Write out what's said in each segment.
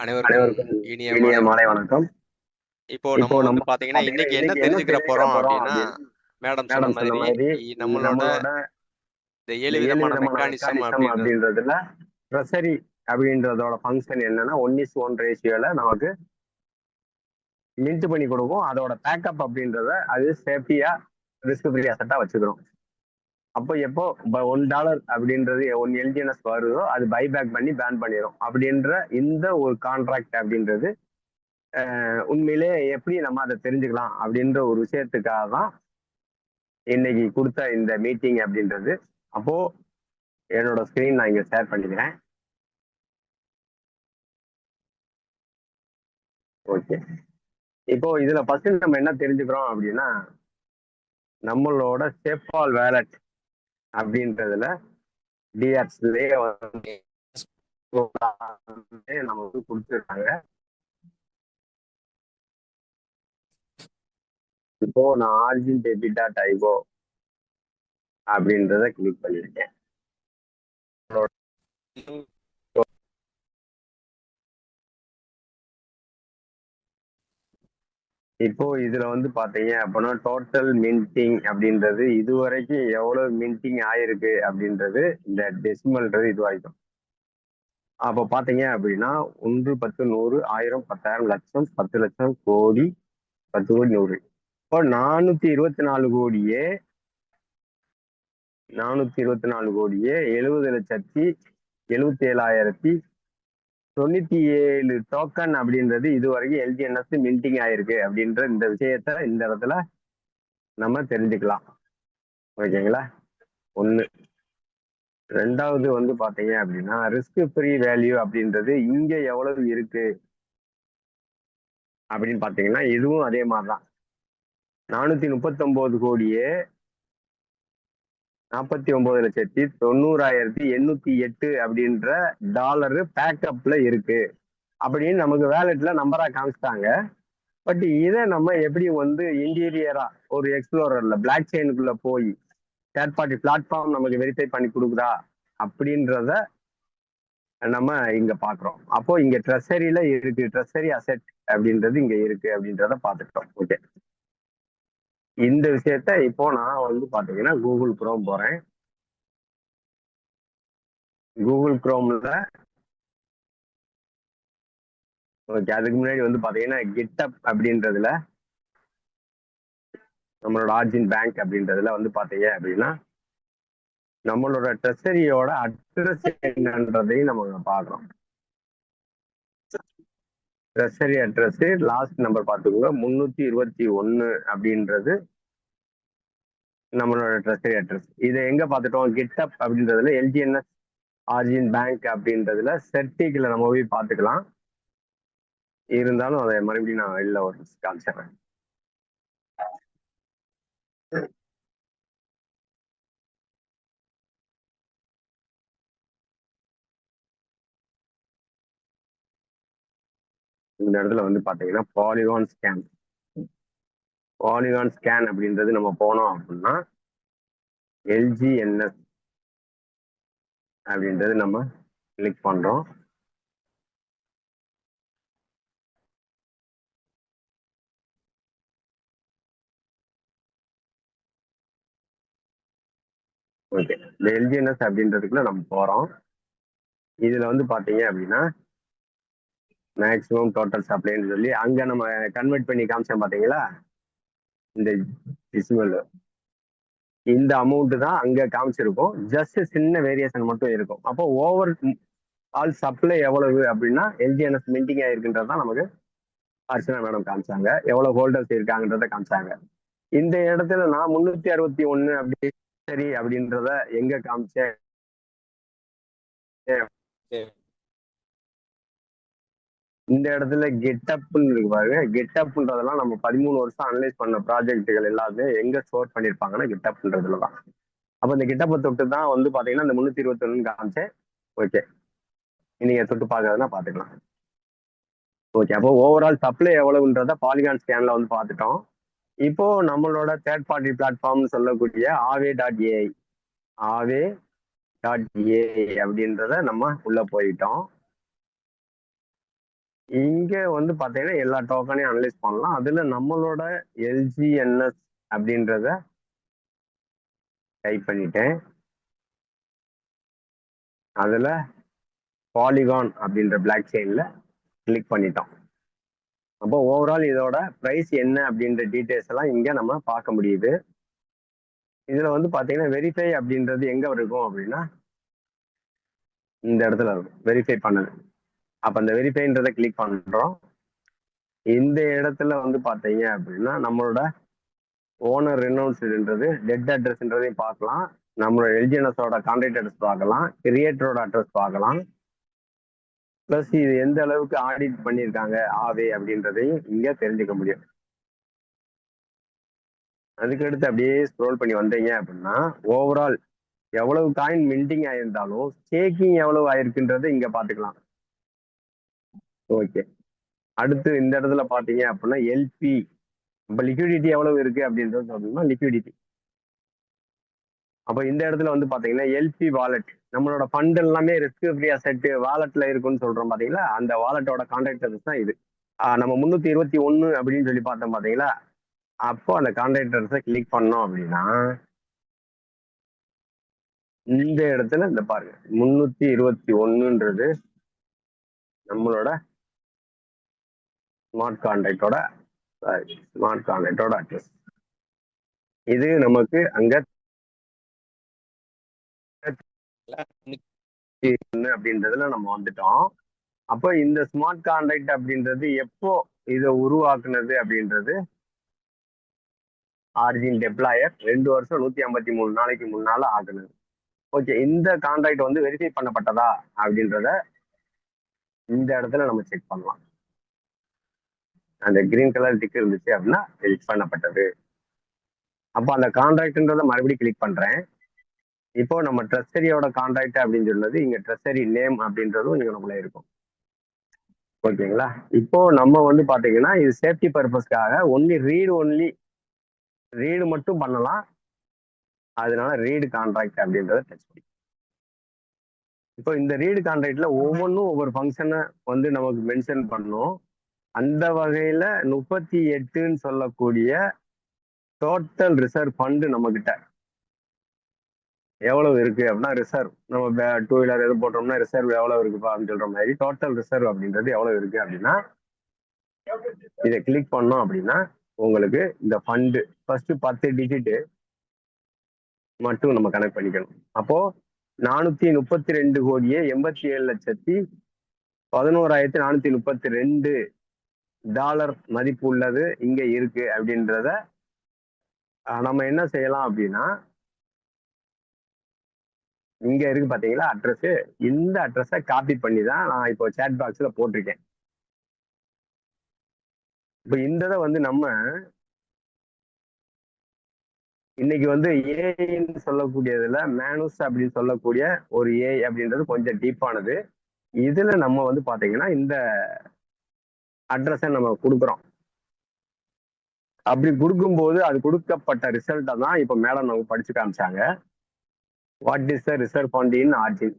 அனைவருக்கும் இனிய மாலை மாலை வணக்கம். வணக்கம். இப்போ நம்ம பாத்தீங்கன்னா இன்னைக்கு என்ன தெரிஞ்சுக்கிற போறோம் அப்படின்னா, மேடம் சொன்ன மாதிரி நம்மளோட இந்த 7 விதமான மெக்கானிசம் அப்படின்றதுல ட்ரெஸரி அப்படின்றதோட ஃபங்க்ஷன் என்னன்னா 1:1 ரேஷியோல நமக்கு மின்ட் பண்ணி கொடுக்கும். அதோட பேக்கப் அப்படின்றத அது சேஃப்டியா ரிஸ்க் ஃப்ரீ அசெட்டா வச்சுக்கிறோம். அப்போ எப்போ $1 அப்படின்றது 1 எல்ஜிஎன்எஸ் வருதோ அது பைபேக் பண்ணி பேன் பண்ணிடும் அப்படின்ற இந்த ஒரு கான்ட்ராக்ட் அப்படின்றது உண்மையிலே எப்படி நம்ம அதை தெரிஞ்சுக்கலாம் அப்படின்ற ஒரு விஷயத்துக்காக தான் இன்னைக்கு கொடுத்த இந்த மீட்டிங் அப்படின்றது. அப்போ என்னோட ஸ்கிரீன் நான் இங்க ஷேர் பண்ணிக்கிறேன். ஓகே, இப்போ இதுல ஃபர்ஸ்ட் நம்ம என்ன தெரிஞ்சுக்கிறோம் அப்படின்னா, நம்மளோட சேஃபால் வேலட் அப்படின்றதுல டிஆர்ஸ்லயே நம்ம வந்து கொடுத்துருக்காங்க. இப்போ நான் ஆர்ஜின் டெபிட்டா டைபோ அப்படின்றத கிளிக் பண்ணியிருக்கேன். இப்போ இதுல வந்து பாத்தீங்க அப்படின்னா டோட்டல் மின்டிங் அப்படின்றது இதுவரைக்கும் எவ்வளவு மின்டிங் ஆயிருக்கு அப்படின்றது இந்த டெசிமல்ன்றது இது வரைக்கும். அப்போ பாத்தீங்க அப்படின்னா 1, 10, 100, 1000, 10,000, லட்சம், 10 லட்சம், கோடி, 10 கோடி, 100. இப்போ 424 கோடியே 70,77,97,97 டோக்கன் அப்படின்றது இதுவரைக்கும் எல்ஜிஎன்எஸ் மின்டிங் ஆயிருக்கு அப்படின்ற இந்த விஷயத்த இந்த இடத்துல நம்ம தெரிஞ்சுக்கலாம். ஓகேங்களா? ஒண்ணு. ரெண்டாவது வந்து பாத்தீங்க அப்படின்னா ரிஸ்க் ஃப்ரீ வேல்யூ அப்படின்றது இங்க எவ்வளவு இருக்கு அப்படின்னு பாத்தீங்கன்னா இதுவும் அதே மாதிரிதான் 439 கோடியே 49,90,808 அப்படின்ற டாலரு பேக்கப்ல இருக்கு அப்படின்னு நமக்கு வேலெட்ல நம்பரா காமிச்சிட்டாங்க. பட் இதை நம்ம எப்படி வந்து இன்டீரியரா ஒரு எக்ஸ்ப்ளோரர்ல பிளாக் செயினுக்குள்ள போய் தேர்ட் பார்ட்டி பிளாட்ஃபார்ம் நமக்கு வெரிஃபை பண்ணி கொடுக்குதா அப்படின்றத நம்ம இங்க பாக்குறோம். அப்போ இங்க ட்ரெஸரியில இருக்கு, ட்ரெஸரி அசெட் அப்படின்றது இங்க இருக்கு அப்படின்றத பாத்துக்கிட்டோம். ஓகே, இந்த விஷயத்த இப்போ நான் வந்து பாத்தீங்கன்னா கூகுள் குரோம் போறேன். கூகுள் குரோம்ல ஓகே, அதுக்கு முன்னாடி வந்து பாத்தீங்கன்னா கிட்டப் அப்படின்றதுல நம்மளோட ஆர்ஜின் பேங்க் அப்படின்றதுல வந்து பாத்தீங்க அப்படின்னா நம்மளோட ட்ரெஸரியோட அட்ரஸ் என்னன்றதையும் நம்ம பாக்குறோம். ட்ரெஸரி அட்ரஸ் லாஸ்ட் நம்பர் பார்த்துக்கோங்க 321 அப்படின்றது நம்மளோட ட்ரெஸரி அட்ரஸ். இதை எங்க பார்த்துட்டோம்? கிட்டப் அப்படின்றதுல எல்ஜிஎன்எஸ் ஆர்ஜின் பேங்க் அப்படின்றதுல செர்டிக்ல நம்ம போய் பார்த்துக்கலாம். இருந்தாலும் அதை மறுபடியும் நான் வெளில ஒரு காமிச்சிடுறேன். இந்த இடத்துல வந்து பாத்தீங்கன்னா பாலிகான் ஸ்கேன் அப்படின்றது நம்ம போனோம் அப்படின்னா எல்ஜிஎன்எஸ் அப்படின்றது நம்ம கிளிக் பண்றோம். ஓகே, இந்த எல்ஜிஎன்எஸ் அப்படின்றதுக்குள்ள நம்ம போறோம். இதுல வந்து பாத்தீங்க அப்படின்னா மேக்ஸிமம் டோட்டல் சப்ளைன்னு சொல்லி அங்க நம்ம கன்வெர்ட் பண்ணி காமிச்சோம் பாத்தீங்களா, இந்த டிசிமல் இந்த அமௌண்ட் தான் அங்க காமிச்சிருக்கும். ஜஸ்ட் சின்ன வேரியேஷன் மட்டும் இருக்கும். அப்போ ஓவர் ஆல் சப்ளை எவ்வளவு அப்படின்னா எல்ஜிஎன்எஸ் மின்டிங் ஆயிருக்குன்றது தான் நமக்கு அர்ச்சனா மேடம் காமிச்சாங்க. எவ்வளவு ஹோல்டர்ஸ் இருக்காங்கன்றத காமிச்சாங்க. இந்த இடத்துல நான் 361 அப்படி சரி அப்படின்றத எங்க காமிச்சேன்? இந்த இடத்துல கெட்டப்னு இருக்கு பாருங்க. கெட்டப்ன்றதெல்லாம் நம்ம 13 வருஷம் அனலைஸ் பண்ண ப்ராஜெக்டுகள் எல்லாமே எங்க ஸ்டோர் பண்ணிருப்பாங்கன்னா கெட்டப்ன்றதுலதான். அப்ப இந்த கெட்டப்பை தொட்டு தான் வந்து பாத்தீங்கன்னா இந்த 321 காமிச்சேன். ஓகே, நீங்க தொட்டு பாக்குறதுனா பாத்துக்கலாம். ஓகே, அப்போ ஓவரால் சப்ளை எவ்வளவுன்றத பாலிகான் ஸ்கேன்ல வந்து பார்த்துட்டோம். இப்போ நம்மளோட தேர்ட் பார்ட்டி பிளாட்ஃபார்ம்னு சொல்லக்கூடிய ஆவே.ஏஐ அப்படின்றத நம்ம உள்ள போயிட்டோம். இங்க வந்து பாத்தீங்கன்னா எல்லா டோக்கனையும் அனலைஸ் பண்ணலாம். அதுல நம்மளோட LGNS அப்படின்றத டைப் பண்ணிட்டேன். அதுல பாலிகான் அப்படின்ற பிளாக் செயின்ல கிளிக் பண்ணிட்டோம். அப்போ ஓவரால் இதோட பிரைஸ் என்ன அப்படின்ற டீடைல்ஸ் எல்லாம் இங்க நம்ம பார்க்க முடியுது. இதுல வந்து பாத்தீங்கன்னா வெரிஃபை அப்படின்றது எங்க இருக்கும் அப்படின்னா இந்த இடத்துல இருக்கும், வெரிஃபை பண்ணது. அப்ப அந்த வெரிஃபைன்றத கிளிக் பண்றோம். இந்த இடத்துல வந்து பாத்தீங்க அப்படின்னா நம்மளோட ஓனர் ரெனௌன்ஸ்டுன்றது டெட் அட்ரஸ்ன்றதையும் பார்க்கலாம். நம்மளோட எல்ஜிஎன்எஸோட கான்டாக்ட் அட்ரஸ் பார்க்கலாம், கிரியேட்டரோட அட்ரஸ் பார்க்கலாம். பிளஸ் இது எந்த அளவுக்கு ஆடிட் பண்ணியிருக்காங்க ஆவே அப்படின்றதையும் இங்க தெரிஞ்சுக்க முடியும். அதுக்கடுத்து அப்படியே ஸ்க்ரோல் பண்ணி வந்தீங்க அப்படின்னா ஓவரால் எவ்வளவு காயின் மின்டிங் ஆயிருந்தாலும் ஸ்டேக்கிங் எவ்வளவு ஆயிருக்குன்றதை இங்க பாத்துக்கலாம். ஓகே, அடுத்து இந்த இடத்துல பாத்தீங்க அப்படின்னா எல்பி, இப்ப லிக்விடிட்டி எவ்வளவு இருக்கு அப்படின்றது சொல்லணும்னா லிக்விடிட்டி. அப்ப இந்த இடத்துல வந்து பாத்தீங்கன்னா எல்பி வாலெட், நம்மளோட ஃபண்ட் எல்லாமே ரிஸ்க் ஃப்ரீ அசெட் வாலெட்ல இருக்குன்னு சொல்றோம் பாத்தீங்களா, அந்த வாலெட்டோட கான்டாக்ட் அட்ரஸ் தான் இது. நம்ம 321 அப்படின்னு சொல்லி பார்த்தோம் பாத்தீங்களா, அப்போ அந்த கான்டாக்ட் அட்ரஸை கிளிக் பண்ணோம் அப்படின்னா இந்த இடத்துல இந்த பாருங்க 321ன்றது நம்மளோட ஸ்மார்ட் கான்டாக்டோட அட்ரஸ். இது நமக்கு அங்க அப்படின்றதுல நம்ம வந்துட்டோம். அப்போ இந்த ஸ்மார்ட் கான்ட்ராக்ட் அப்படின்றது எப்போ இதை உருவாக்குனது அப்படின்றது ஆரிஜின் டெப்ளாயர் 2 வருஷம் 153 நாளைக்கு முன்னால ஆகுனது. ஓகே, இந்த கான்ட்ராக்ட் வந்து வெரிஃபை பண்ணப்பட்டதா அப்படின்றத இந்த இடத்துல நம்ம செக் பண்ணலாம். அந்த கிரீன் கலர் டிக் இருந்துச்சு அப்படின்னா வெரிஃபை பண்ணப்பட்டது. அப்போ அந்த கான்ட்ராக்ட்ன்றதை மறுபடியும் கிளிக் பண்றேன். இப்போ நம்ம ட்ரெஸரியோட கான்ட்ராக்ட் அப்படின்னு சொல்றது இங்க ட்ரெஸரி நேம் அப்படின்றதும் இங்க நம்மள இருக்கும். ஓகேங்களா, இப்போ நம்ம வந்து பாத்தீங்கன்னா இது சேஃப்டி பர்பஸ்க்காக ரீடு மட்டும் பண்ணலாம். அதனால ரீடு கான்ட்ராக்ட் அப்படின்றத டச் பண்ணி இப்போ இந்த ரீடு கான்ட்ராக்ட்ல ஒவ்வொன்றும் ஒவ்வொரு ஃபங்க்ஷனை வந்து நமக்கு மென்ஷன் பண்ணணும். அந்த வகையில 38ன்னு சொல்லக்கூடிய டோட்டல் ரிசர்வ் ஃபண்டு நம்ம கிட்ட எவ்வளவு இருக்கு அப்படின்னா ரிசர்வ், நம்ம 2 வீலர் எது போட்டோம்னா ரிசர்வ் எவ்வளவு இருக்குப்பா அப்படின்னு சொல்ற மாதிரி டோட்டல் ரிசர்வ் அப்படின்றது எவ்வளவு இருக்கு அப்படின்னா இதை கிளிக் பண்ணோம் அப்படின்னா உங்களுக்கு இந்த ஃபண்டு ஃபர்ஸ்ட் 10 டிஜிட் மட்டும் நம்ம கனெக்ட் பண்ணிக்கணும். அப்போ 437,87,11,432 டாலர் மதிப்பு உள்ளது இங்க இருக்கு அப்படின்றத நம்ம என்ன செய்யலாம் அப்படின்னா இங்க இருக்கு பாத்தீங்களா அட்ரஸ், இந்த அட்ரஸை காப்பி பண்ணி தான் நான் இப்போ சேட் பாக்ஸ்ல போட்டிருக்கேன். இப்போ இந்த இதை வந்து நம்ம இன்னைக்கு வந்து ஏன்னு சொல்லக்கூடியதுல மேனுஸ் அப்படின்னு சொல்லக்கூடிய ஒரு ஏ அப்படின்றது கொஞ்சம் டீப்பானது. இதுல நம்ம வந்து பாத்தீங்கன்னா இந்த அட்ரஸை நம்ம கொடுக்குறோம். அப்படி கொடுக்கும்போது அது கொடுக்கப்பட்ட ரிசல்ட்டை தான் இப்போ மேடம் நமக்கு படிச்சு காமிச்சாங்க. What is the reserve fund in origin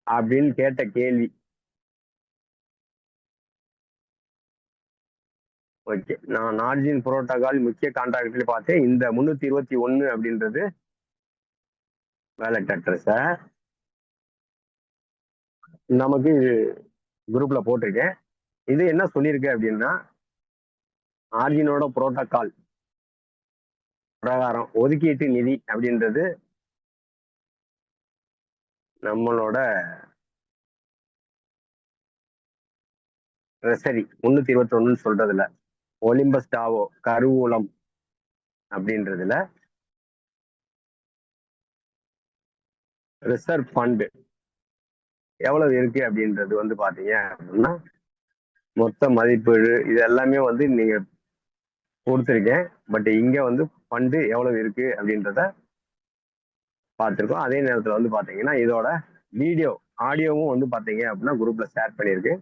அப்படின்னு கேட்ட கேள்வி. ஓகே, நான் ஆர்ஜின் புரோட்டோகால் முக்கிய கான்ட்ராக்ட்ல பார்த்தேன். இந்த 321 அப்படின்றது வேலட் அட்ரஸ நமக்கு குரூப்ல போட்டிருக்கேன். இது என்ன சொல்லியிருக்கு அப்படின்னா ஆர்ஜினோட புரோட்டோகால் பிரகாரம் ஒதுக்கீட்டு நிதி அப்படின்றது நம்மளோட ட்ரெஸரி 321 சொல்றதுல ஒலிம்பஸ் டாவோ கருவூலம் அப்படின்றதுல ரிசர்வ் ஃபண்டு எவ்வளவு இருக்கு அப்படின்றது வந்து பாத்தீங்க அப்படின்னா மொத்த மதிப்பீடு இது எல்லாமே வந்து நீங்க கொடுத்துருக்கேன். பட் இங்க வந்து ஃபண்டு எவ்வளவு இருக்கு அப்படின்றத பார்த்துருக்கோம். அதே நேரத்தில் வந்து பாத்தீங்கன்னா இதோட ஆடியோவும் வந்து பாத்தீங்க அப்படின்னா குரூப்ல ஷேர் பண்ணியிருக்கு,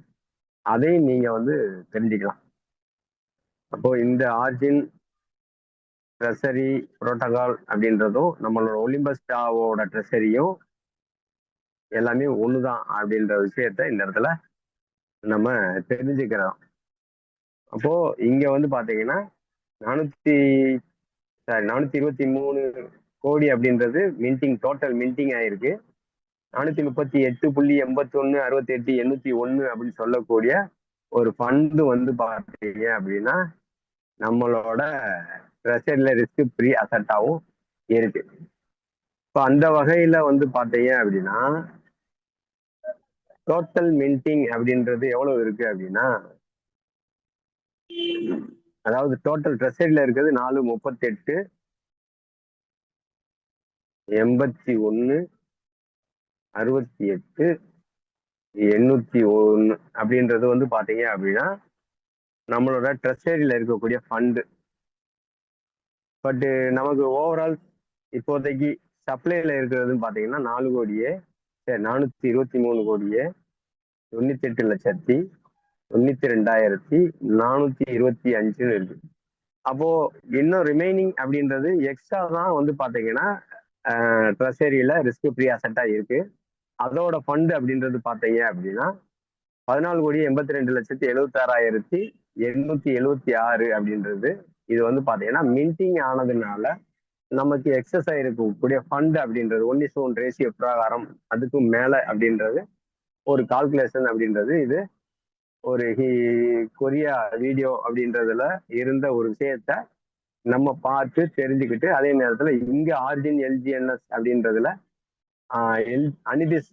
அதையும் நீங்க வந்து தெரிஞ்சுக்கலாம். அப்போ இந்த ஆர்ஜின் ட்ரெஸரி புரோட்டோகால் அப்படின்றதும் நம்மளோட ஒலிம்பஸ் டாவோட ட்ரெஸரியும் எல்லாமே ஒண்ணுதான் அப்படின்ற விஷயத்த இந்த இடத்துல நம்ம தெரிஞ்சுக்கிறோம். அப்போ இங்க வந்து பாத்தீங்கன்னா 423 கோடி அப்படின்றது மின்டிங், டோட்டல் மின்டிங் ஆயிருக்கு. 438.8168 அப்படின்னு சொல்லக்கூடிய ஒரு ஃபண்டு வந்து பாத்தீங்க அப்படின்னா நம்மளோட ட்ரெஷரியில ரிஸ்க் ஃப்ரீ அசட்டாவும் இருக்கு. இப்போ அந்த வகையில வந்து பாத்தீங்க அப்படின்னா டோட்டல் மின்டிங் அப்படின்றது எவ்வளவு இருக்கு அப்படின்னா, அதாவது டோட்டல் ட்ரெஷரியில இருக்கிறது 438 81 68 801 அப்படின்றது வந்து பாத்தீங்க அப்படின்னா நம்மளோட ட்ரெஷரியில இருக்கக்கூடிய ஃபண்டு. பட் நமக்கு ஓவரால் இப்போதைக்கு சப்ளைல இருக்கிறதுன்னு பாத்தீங்கன்னா 4 கோடியே 423 கோடியே 98,92,425 இருக்கு. அப்போ இன்னும் ரிமைனிங் அப்படின்றது எக்ஸ்ட்ரா தான் வந்து பாத்தீங்கன்னா ட்ரெஷரியில ரிஸ்க் ஃப்ரீ அசட்டா இருக்கு. அதோட ஃபண்டு அப்படின்றது பாத்தீங்க அப்படின்னா 14,82,76,876 அப்படின்றது. இது வந்து பாத்தீங்கன்னா மின்டிங் ஆனதுனால நமக்கு எக்ஸஸ் இருக்கக்கூடிய ஃபண்ட் அப்படின்றது 1:1 ரேஷியோ பிரகாரம் அதுக்கும் மேல அப்படின்றது ஒரு கால்குலேஷன் அப்படின்றது. இது ஒரு கொரியா வீடியோ அப்படின்றதுல இருந்த ஒரு விஷயத்த நம்ம பார்த்து தெரிஞ்சுக்கிட்டு, அதே நேரத்துல இங்க ஆர்ஜின் எல்ஜிஎன்எஸ் அப்படின்றதுல அனிதிஸ்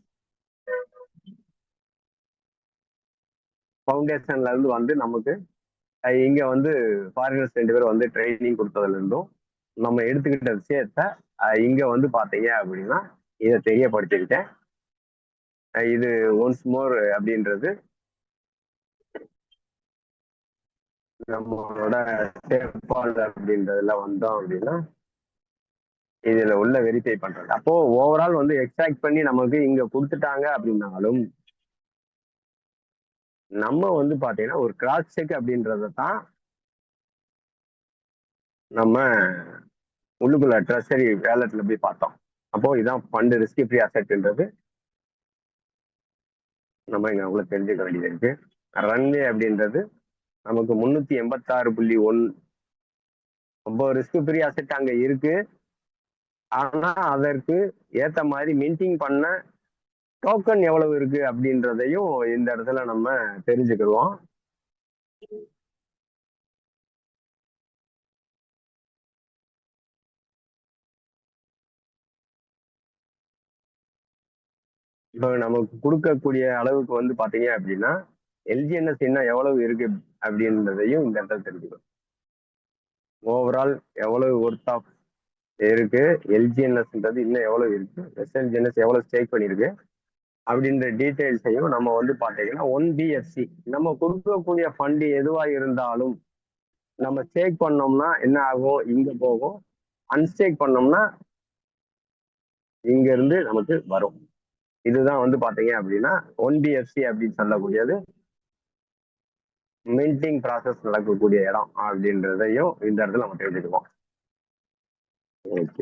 ஃபவுண்டேஷன்ல இருந்து வந்து நமக்கு இங்க வந்து ஃபாரினர்ஸ் 2 பேர் வந்து ட்ரைனிங் கொடுத்ததுல இருந்தும் நம்ம எடுத்துக்கிட்ட விஷயத்த இங்க வந்து பாத்தீங்க அப்படின்னா இதை தெரியப்படுத்திக்கிட்டேன். இது ஒன்ஸ் மோர் அப்படின்றது நம்மளோட சேப்பால் அப்படின்றதுல வந்தோம் அப்படின்னா இதுல உள்ள வெரிஃபை பண்றது. அப்போ ஓவரால் வந்து எக்ஸ்ட்ராக்ட் பண்ணி நமக்கு இங்க கொடுத்துட்டாங்க அப்படின்னாலும் நம்ம வந்து பாத்தீங்கன்னா ஒரு கிராஸ் செக் அப்படின்றத தான் நம்ம உள்ளுக்குள்ள ட்ரெஷரி வேலட்ல போய் பார்த்தோம். அப்போ இதான் ஃபண்ட் ரிஸ்க் ஃப்ரீ அசெட்ன்றது நம்ம இங்க உங்களுக்கு தெரிஞ்சுக்க வேண்டியது இருக்கு. ரன்வே அப்படின்றது நமக்கு 386.1 ரொம்ப ரிஸ்க் ஃப்ரீ அசெட் அங்க இருக்கு. ஆனா அதற்கு ஏத்த மாதிரி மின்டிங் பண்ண டோக்கன் எவ்வளவு இருக்கு அப்படின்றதையும் இந்த இடத்துல நம்ம தெரிஞ்சுக்கிடுவோம். இப்போ நமக்கு கொடுக்கக்கூடிய அளவுக்கு வந்து பாத்தீங்க அப்படின்னா எல்ஜிஎன்எஸ் இன்னும் எவ்வளவு இருக்கு அப்படின்றதையும் இந்த இடத்துல தெரிஞ்சுக்கணும். ஓவரால் எவ்வளவு ஒர்த் ஆஃப் இருக்கு, எல்ஜிஎன்எஸ்ன்றது இன்னும் எவ்வளவு இருக்கு, எஸ்எல்ஜிஎன்எஸ் எவ்வளவு ஸ்டேக் பண்ணிருக்கு அப்படின்ற டீட்டெயில்ஸையும் நம்ம வந்து பாத்தீங்கன்னா 1BFC நம்ம கொடுக்கக்கூடிய ஃபண்ட் எதுவா இருந்தாலும் நம்ம ஸ்டேக் பண்ணோம்னா என்ன ஆகும், இங்க போகும். அன்ஸ்டேக் பண்ணோம்னா இங்க இருந்து நமக்கு வரும். இதுதான் வந்து பாத்தீங்க அப்படின்னா 1BFC அப்படின்னு சொல்லக்கூடியது மின்டிங் ப்ராசஸ் நடக்கக்கூடிய இடம் அப்படின்றதையும் இந்த இடத்துல நம்ம தெரிஞ்சுக்குவோம். ஓகே.